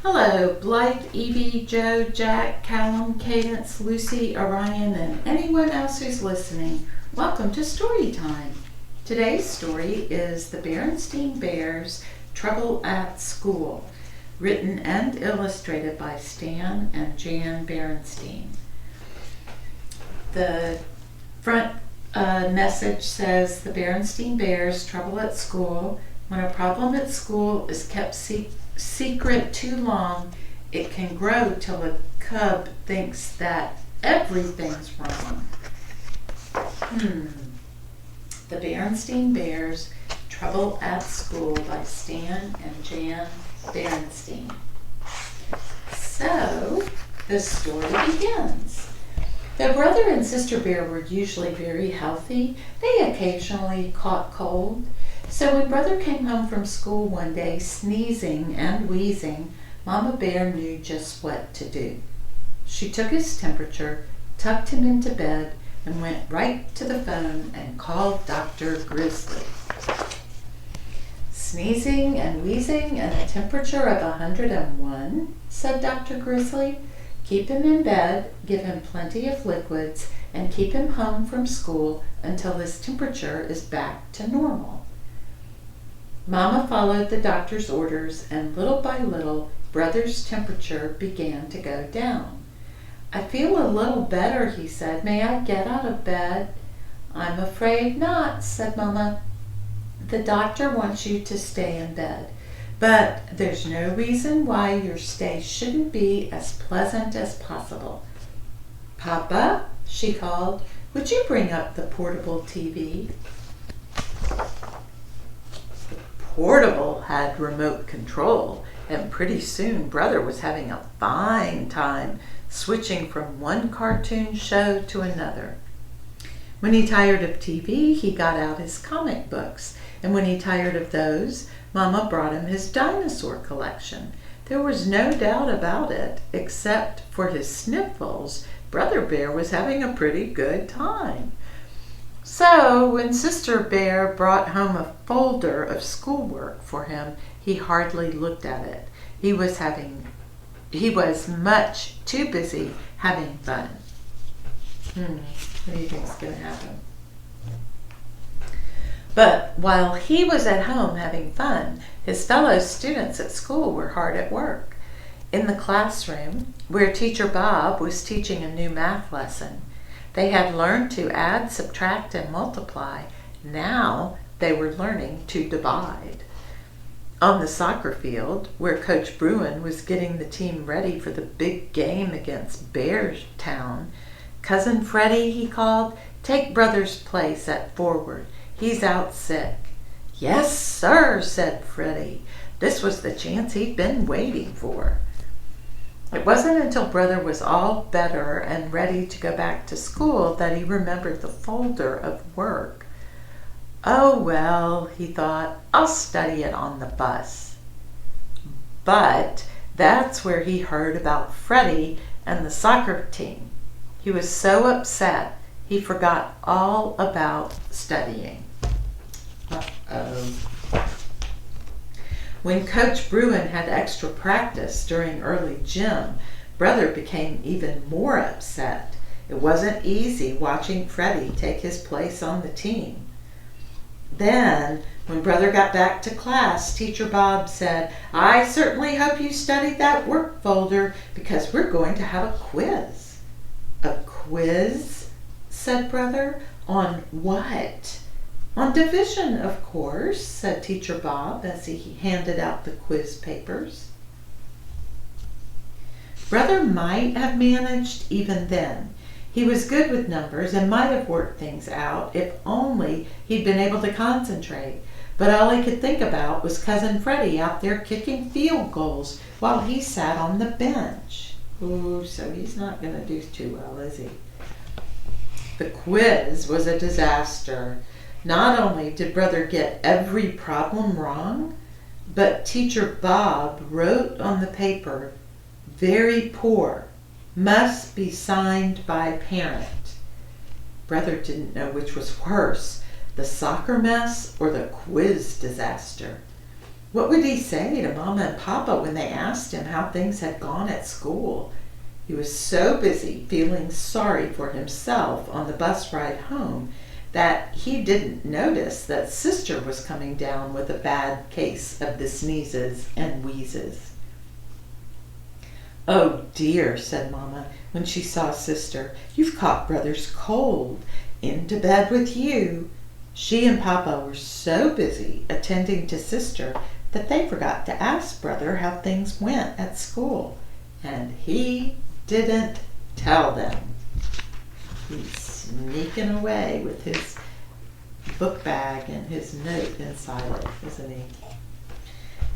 Hello, Blythe, Evie, Joe, Jack, Callum, Cadence, Lucy, Orion, and anyone else who's listening. Welcome to Story Time. Today's story is The Berenstain Bears' Trouble at School, written and illustrated by Stan and Jan Berenstain. The front message says, The Berenstain Bears' Trouble at School. When a problem at school is kept secret too long, it can grow till a cub thinks that everything's wrong. The Berenstain Bears' Trouble at School by Stan and Jan Berenstain. So, the story begins. Though brother and sister bear were usually very healthy, they occasionally caught cold. So when brother came home from school one day sneezing and wheezing, Mama Bear knew just what to do. She took his temperature, tucked him into bed, and went right to the phone and called Dr. Grizzly. Sneezing and wheezing and a temperature of 101, said Dr. Grizzly. Keep him in bed, give him plenty of liquids, and keep him home from school until his temperature is back to normal. Mama followed the doctor's orders, and little by little, brother's temperature began to go down. I feel a little better, he said. May I get out of bed? I'm afraid not, said Mama. The doctor wants you to stay in bed, but there's no reason why your stay shouldn't be as pleasant as possible. Papa, she called, would you bring up the portable TV? Portable had remote control, and pretty soon brother was having a fine time switching from one cartoon show to another. When he tired of TV, he got out his comic books, and when he tired of those, Mama brought him his dinosaur collection. There was no doubt about it, except for his sniffles, Brother Bear was having a pretty good time. So, when Sister Bear brought home a folder of schoolwork for him, he hardly looked at it. He was much too busy having fun. What do you think's going to happen? But while he was at home having fun, his fellow students at school were hard at work. In the classroom, where Teacher Bob was teaching a new math lesson, they had learned to add, subtract, and multiply. Now they were learning to divide. On the soccer field, where Coach Bruin was getting the team ready for the big game against Bearstown, Cousin Freddie, he called, take Brother's place at forward. He's out sick. Yes, sir, said Freddie. This was the chance he'd been waiting for. It wasn't until Brother was all better and ready to go back to school that he remembered the folder of work. Oh, well, he thought, I'll study it on the bus. But that's where he heard about Freddie and the soccer team. He was so upset, he forgot all about studying. Uh-oh. When Coach Bruin had extra practice during early gym, Brother became even more upset. It wasn't easy watching Freddie take his place on the team. Then, when Brother got back to class, Teacher Bob said, I certainly hope you studied that work folder because we're going to have a quiz. A quiz? Said Brother. On what? On division, of course, said Teacher Bob as he handed out the quiz papers. Brother might have managed even then. He was good with numbers and might have worked things out if only he'd been able to concentrate. But all he could think about was Cousin Freddie out there kicking field goals while he sat on the bench. Ooh, so he's not going to do too well, is he? The quiz was a disaster. Not only did Brother get every problem wrong, but Teacher Bob wrote on the paper, very poor, must be signed by parent. Brother didn't know which was worse, the soccer mess or the quiz disaster. What would he say to Mama and Papa when they asked him how things had gone at school? He was so busy feeling sorry for himself on the bus ride home that he didn't notice that Sister was coming down with a bad case of the sneezes and wheezes. "Oh dear," said Mama when she saw Sister. "You've caught Brother's cold. Into bed with you." She and Papa were so busy attending to Sister that they forgot to ask Brother how things went at school. And he didn't tell them. He's sneaking away with his book bag and his note inside it, isn't he?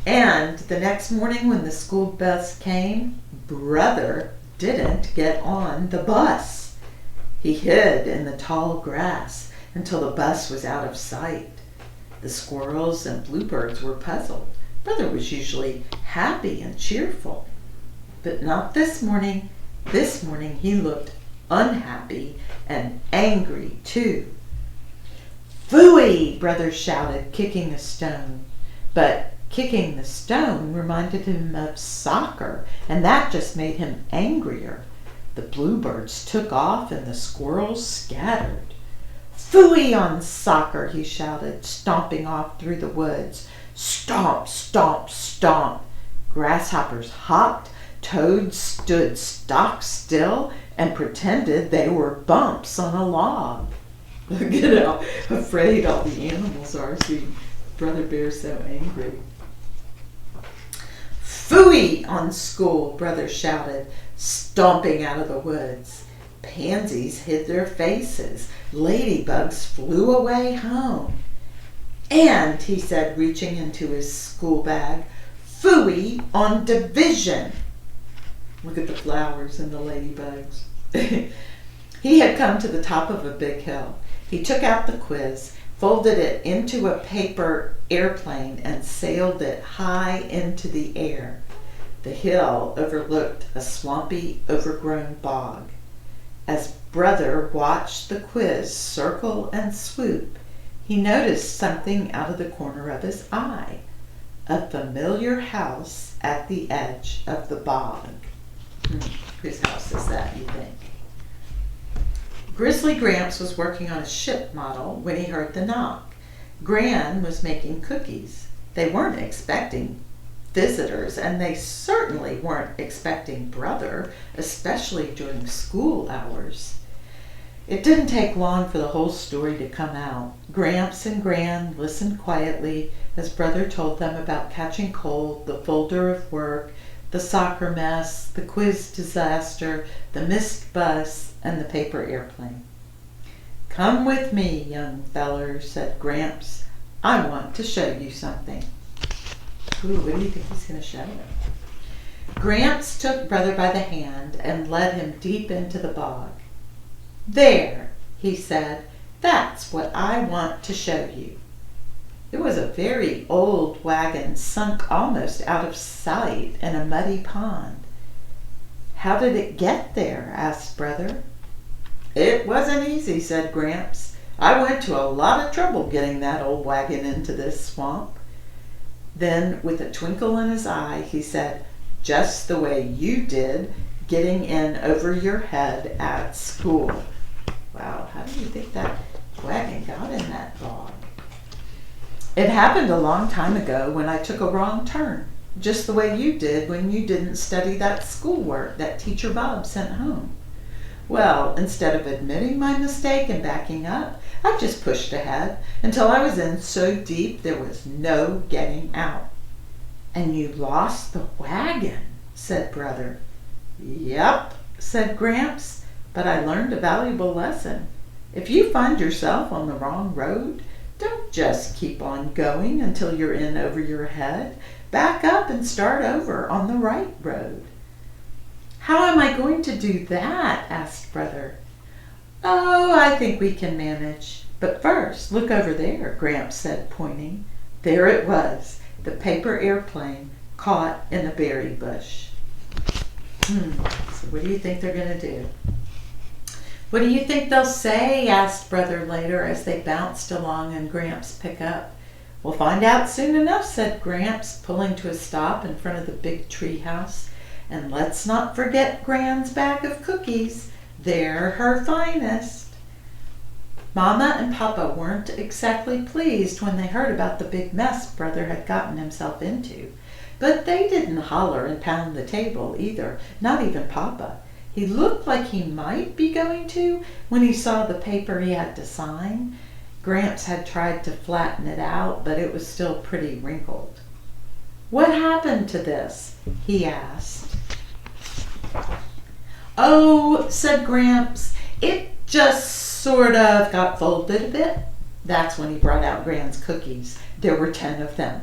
And the next morning when the school bus came, Brother didn't get on the bus. He hid in the tall grass until the bus was out of sight. The squirrels and bluebirds were puzzled. Brother was usually happy and cheerful, but not this morning. This morning he looked unhappy and angry too. "Phooey!" Brother shouted, kicking a stone. But kicking the stone reminded him of soccer, and that just made him angrier. The bluebirds took off and the squirrels scattered. "Phooey on soccer!" he shouted, stomping off through the woods. Stomp, stomp, stomp. Grasshoppers hopped, toads stood stock still and pretended they were bumps on a log. Look at how afraid all the animals are seeing Brother Bear so angry. "Phooey on school!" Brother shouted, stomping out of the woods. Pansies hid their faces. Ladybugs flew away home. "And," he said, reaching into his school bag, "phooey on division!" Look at the flowers and the ladybugs. He had come to the top of a big hill. He took out the quiz, folded it into a paper airplane, and sailed it high into the air. The hill overlooked a swampy, overgrown bog. As Brother watched the quiz circle and swoop, he noticed something out of the corner of his eye. A familiar house at the edge of the bog. Whose house is that, you think? Grizzly Gramps was working on a ship model when he heard the knock. Gran was making cookies. They weren't expecting visitors, and they certainly weren't expecting Brother, especially during school hours. It didn't take long for the whole story to come out. Gramps and Gran listened quietly as Brother told them about catching cold, the folder of work, the soccer mess, the quiz disaster, the missed bus, and the paper airplane. "Come with me, young feller," said Gramps. "I want to show you something." Ooh, what do you think he's going to show them? Gramps took Brother by the hand and led him deep into the bog. "There," he said, "that's what I want to show you." It was a very old wagon sunk almost out of sight in a muddy pond. "How did it get there?" asked Brother. "It wasn't easy," said Gramps. "I went to a lot of trouble getting that old wagon into this swamp." Then, with a twinkle in his eye, he said, "Just the way you did getting in over your head at school." Wow, how do you think that wagon got in that bog? "It happened a long time ago when I took a wrong turn, just the way you did when you didn't study that schoolwork that Teacher Bob sent home. Well, instead of admitting my mistake and backing up, I just pushed ahead until I was in so deep there was no getting out." "And you lost the wagon," said Brother. "Yep," said Gramps, "but I learned a valuable lesson. If you find yourself on the wrong road, don't just keep on going until you're in over your head. Back up and start over on the right road." "How am I going to do that?" asked Brother. "Oh, I think we can manage. But first, look over there," Gramps said, pointing. There it was, the paper airplane caught in a berry bush. So what do you think they're going to do? "What do you think they'll say?" asked Brother later as they bounced along in Gramps' pickup. "We'll find out soon enough," said Gramps, pulling to a stop in front of the big tree house. "And let's not forget Gran's bag of cookies. They're her finest." Mama and Papa weren't exactly pleased when they heard about the big mess Brother had gotten himself into. But they didn't holler and pound the table either, not even Papa. He looked like he might be going to when he saw the paper he had to sign. Gramps had tried to flatten it out, but it was still pretty wrinkled. "What happened to this?" he asked. "Oh," said Gramps, "it just sort of got folded a bit." That's when he brought out Gran's cookies. There were 10 of them.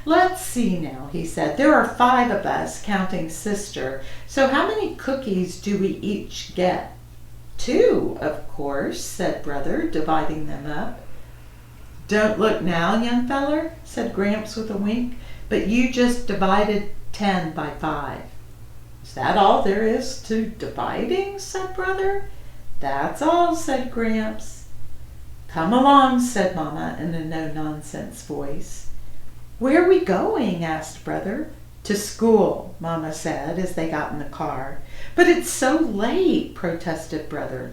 "Let's see now," he said. "There are 5 of us, counting Sister. So how many cookies do we each get?" "2, of course," said Brother, dividing them up. "Don't look now, young feller," said Gramps with a wink, "but you just divided 10 by 5. "Is that all there is to dividing?" said Brother. "That's all," said Gramps. "Come along," said Mama in a no-nonsense voice. "Where are we going?" asked Brother. "To school," Mama said as they got in the car. "But it's so late," protested Brother.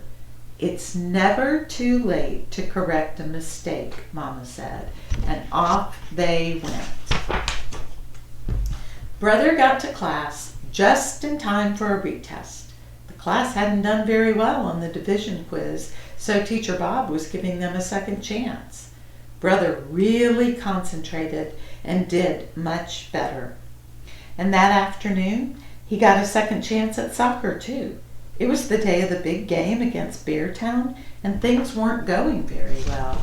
"It's never too late to correct a mistake," Mama said, and off they went. Brother got to class just in time for a retest. The class hadn't done very well on the division quiz, so Teacher Bob was giving them a second chance. Brother really concentrated and did much better. And that afternoon, he got a second chance at soccer too. It was the day of the big game against Beartown, and things weren't going very well.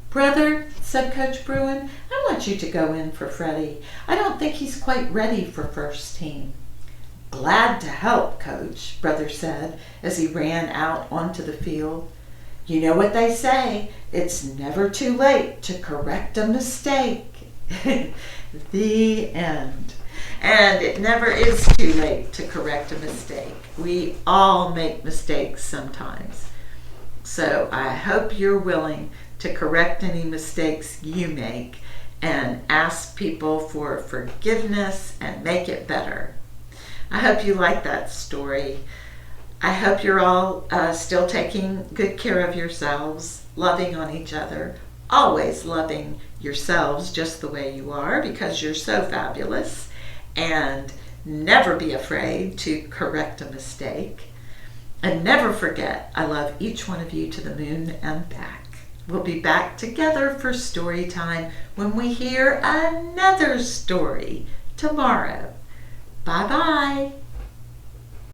"Brother," said Coach Bruin, "I want you to go in for Freddie. I don't think he's quite ready for first team." "Glad to help, Coach," Brother said as he ran out onto the field. "You know what they say, it's never too late to correct a mistake." The end. And it never is too late to correct a mistake. We all make mistakes sometimes. So I hope you're willing to correct any mistakes you make and ask people for forgiveness and make it better. I hope you like that story. I hope you're all still taking good care of yourselves, loving on each other, always loving yourselves just the way you are because you're so fabulous, and never be afraid to correct a mistake. And never forget, I love each one of you to the moon and back. We'll be back together for story time when we hear another story tomorrow. Bye-bye.